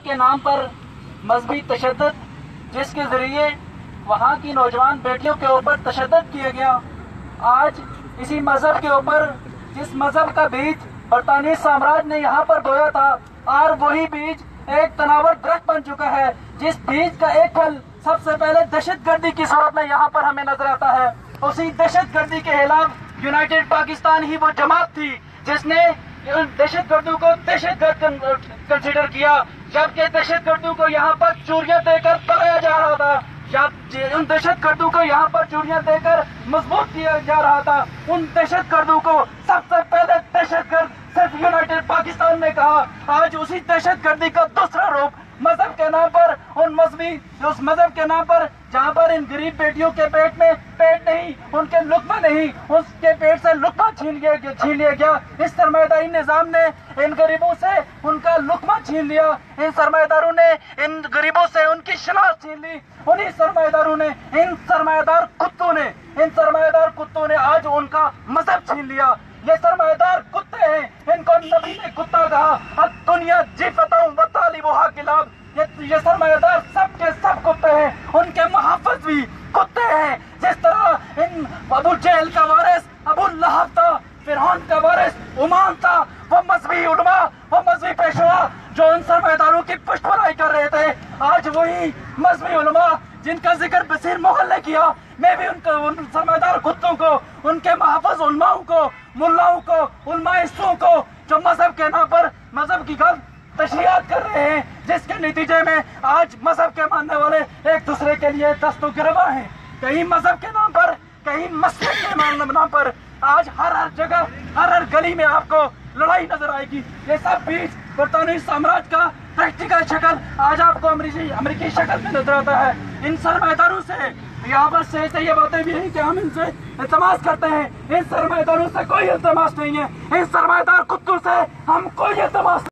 के नाम पर मजहबी तशद्दुद, जिसके जरिए वहाँ की नौजवान बेटियों के ऊपर तशद्दुद किया गया। आज इसी मजहब के ऊपर, जिस मजहब का बीज बरतानी साम्राज्य ने यहाँ पर बोया था, और वही बीज एक तनावर दरख्त बन चुका है, जिस बीज का एक फल सबसे पहले दहशतगर्दी की सूरत में यहाँ पर हमें नजर आता है। उसी दहशतगर्दी के खिलाफ यूनाइटेड पाकिस्तान ही वो जमात थी जिसने दहशतगर्दों को दहशतगर्द कंसिडर किया, जबकि दहशतगर्दों को यहाँ पर चूरियां देकर पलाया जा रहा था, जब उन दहशतगर्दों को यहाँ पर चूरियां देकर मजबूत किया जा रहा था। उन दहशतगर्दों को सबसे पहले दहशतगर्द सिर्फ यूनाइटेड पाकिस्तान ने कहा। आज उसी दहशतगर्दी का दूसरा रूप मजहब के नाम पर, उस मजहब के नाम पर जहाँ पर इन गरीब बेटियों के पेट में पेट नहीं, उनके लुक्मा नहीं, उसके पेट से लुक्मा छीन लिया गया। इस सरमायादारी निजाम ने इन गरीबों से उनका लुक्मा छीन लिया। इन सरमायादारों ने इन गरीबों से उनकी शनाख्त छीन ली। उन्हीं सरमायादारों ने, इन सरमायादार कुत्तों ने आज उनका मजहब छीन लिया। ये सरमायादार कुत्ते हैं, इनको नबी ने कुत्ता कहा। अब दुनिया जी फताऊं बताली वो हाकिलाब, ये सरमायादार सब के सब कुत्ते हैं, उनके मुहाफिज भी कुत्ते हैं। जिस तरह इन अबू जहल का वारिस अबू लहब था, फिरौन का वारिस उमान था, वो मजहबी उलमा, वो मजहबी पेशवा जो उन सरमायादारों की पुष्टभराई कर रहे थे, आज वही मजहबी उलमा जिनका जिक्र बसीर मुगल ने किया, मैं भी उन सरमायादार कुत्तों को, उनके मुहाफिज उलमाओं को, मुल्लाओं को, उलमाइस्तों को, जो मजहब के नाम पर मजहब की गलत तशरीहात कर रहे हैं, जिसके नतीजे में आज मजहब के मानने वाले एक दूसरे के लिए दस्तों गिरफ्तार हैं। कहीं मजहब के नाम पर, कहीं मस्जिद के नाम पर आज हर जगह, हर गली में आपको लड़ाई नजर आएगी। ये सब बीच बरतानी साम्राज्य का प्रैक्टिकल शक्ल आज आपको अमेरिकी शक्ल में नजर आता है। इन सरमायादारों से यहाँ पर से ये बातें भी हैं कि हम इनसे इल्तमास करते हैं। इन सरमायादारों से कोई इल्तमास नहीं है, इन सरमायादार कुत्तों से हम कोई इल्तमास